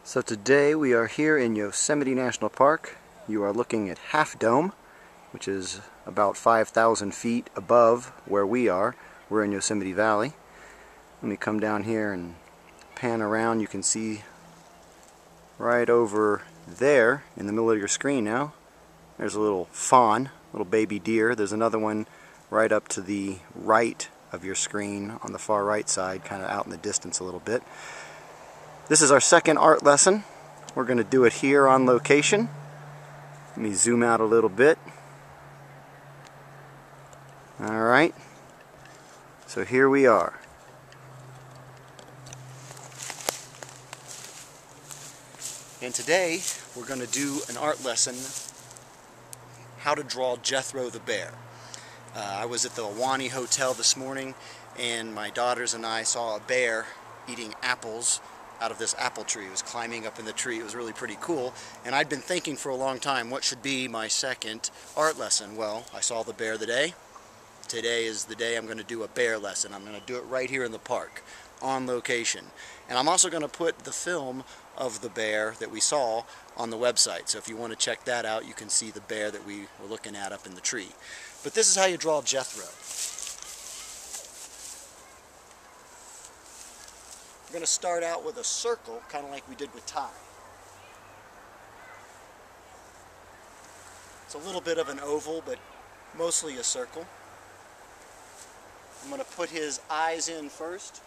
So today we are here in Yosemite National Park. You are looking at Half Dome, which is about 5,000 feet above where we are. We're in Yosemite Valley. Let me come down here and pan around. You can see right over there in the middle of your screen now. There's a little fawn, little baby deer. There's another one right up to the right of your screen on the far right side, kind of out in the distance a little bit. This is our second art lesson. We're going to do it here on location. Let me zoom out a little bit. Alright, so here we are. And today we're going to do an art lesson, how to draw Jethro the Bear. I was at the Ahwahnee Hotel this morning and my daughters and I saw a bear eating apples out of this apple tree. It was climbing up in the tree. It was really pretty cool. And I'd been thinking for a long time, what should be my second art lesson? Well, I saw the bear today. Today is the day I'm going to do a bear lesson. I'm going to do it right here in the park, on location. And I'm also going to put the film of the bear that we saw on the website. So if you want to check that out, you can see the bear that we were looking at up in the tree. But this is how you draw Jethro. We're going to start out with a circle, kind of like we did with Ty. It's a little bit of an oval, but mostly a circle. I'm going to put his eyes in first.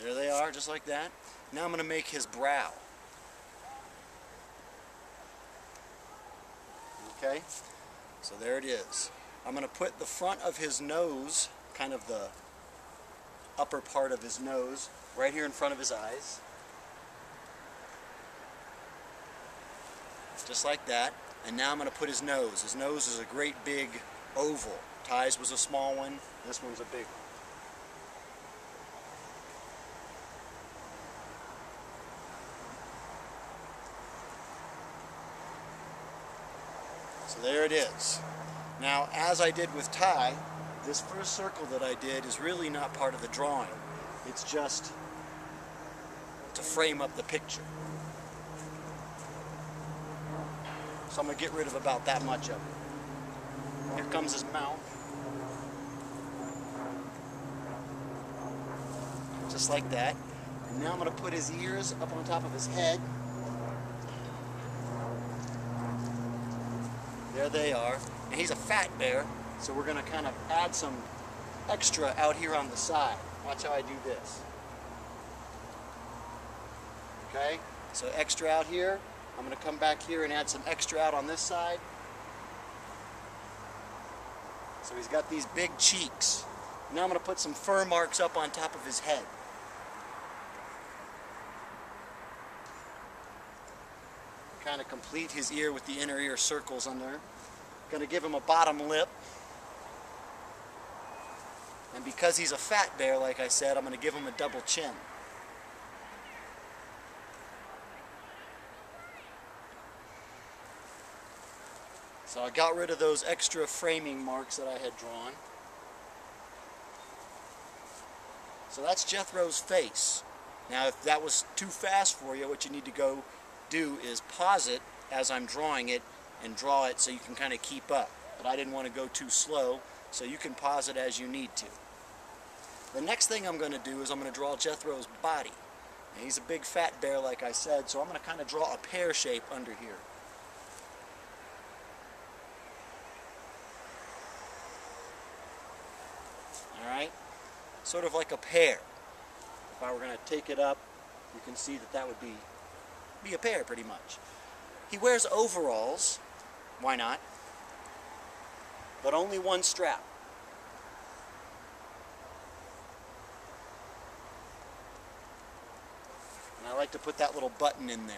There they are, just like that. Now I'm going to make his brow. Okay? So there it is. I'm going to put the front of his nose, kind of the upper part of his nose, right here in front of his eyes. Just like that. And now I'm going to put his nose. His nose is a great big oval. Ty's was a small one. This one's a big one. So there it is. Now, as I did with Ty, this first circle that I did is really not part of the drawing. It's just to frame up the picture. So I'm going to get rid of about that much of it. Here comes his mouth. Just like that. And now I'm going to put his ears up on top of his head. There they are. And he's a fat bear, so we're going to kind of add some extra out here on the side. Watch how I do this. Okay? So extra out here. I'm going to come back here and add some extra out on this side. So he's got these big cheeks. Now I'm going to put some fur marks up on top of his head. Kind of complete his ear with the inner ear circles on there. Going to give him a bottom lip. And because he's a fat bear, like I said, I'm going to give him a double chin. So I got rid of those extra framing marks that I had drawn. So that's Jethro's face. Now if that was too fast for you, what you need to go do is pause it as I'm drawing it and draw it so you can kind of keep up. But I didn't want to go too slow, so you can pause it as you need to. The next thing I'm going to do is I'm going to draw Jethro's body. And he's a big fat bear like I said, so I'm going to kind of draw a pear shape under here. Alright? Sort of like a pear. If I were going to take it up, you can see that that would be a pear pretty much. He wears overalls. Why not? But only one strap. And I like to put that little button in there.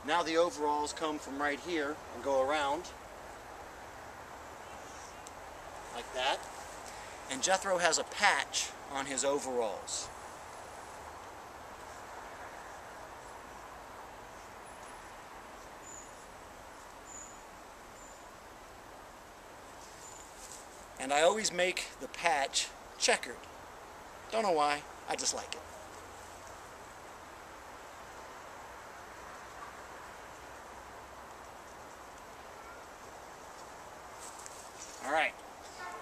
Now the overalls come from right here and go around like that. And Jethro has a patch on his overalls. And I always make the patch checkered. Don't know why, I just like it. Alright,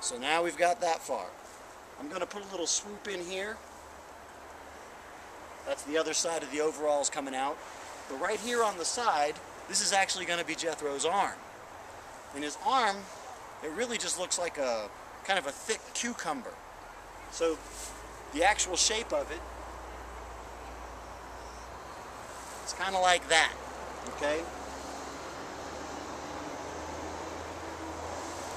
so now we've got that far. I'm going to put a little swoop in here. That's the other side of the overalls coming out. But right here on the side, this is actually going to be Jethro's arm. And his arm, it really just looks like a kind of a thick cucumber. So the actual shape of it, it's kind of like that, okay?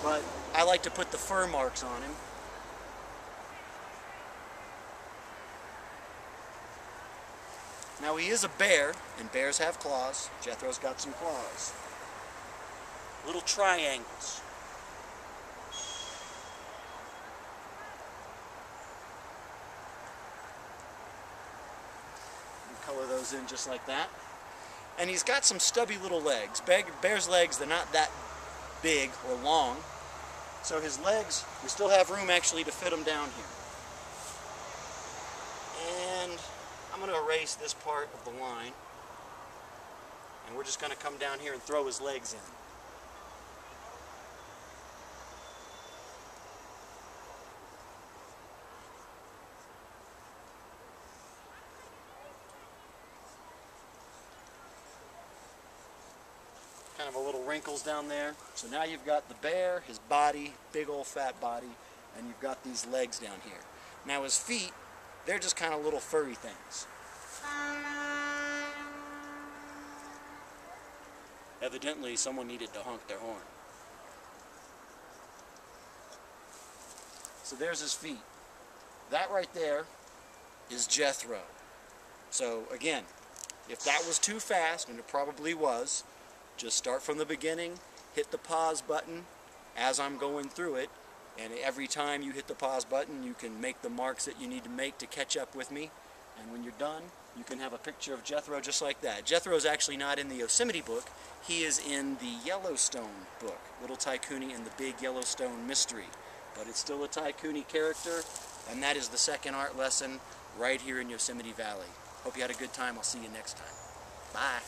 But I like to put the fur marks on him. Now he is a bear, and bears have claws. Jethro's got some claws. Little triangles. Color those in just like that. And he's got some stubby little legs. Bear's legs, they're not that big or long. So his legs, we still have room actually to fit them down here. And I'm going to erase this part of the line. And we're just going to come down here and throw his legs in. Kind of a little wrinkles down there. So now you've got the bear, his body, big old fat body, and you've got these legs down here. Now his feet, they're just kind of little furry things. Evidently someone needed to honk their horn. So there's his feet. That right there is Jethro. So again, if that was too fast, and it probably was, just start from the beginning, hit the pause button as I'm going through it, and every time you hit the pause button you can make the marks that you need to make to catch up with me, and when you're done you can have a picture of Jethro just like that. Jethro's actually not in the Yosemite book, he is in the Yellowstone book, Little Ty Cooney and the Big Yellowstone Mystery, but it's still a Ty Cooney character, and that is the second art lesson right here in Yosemite Valley. Hope you had a good time. I'll see you next time. Bye.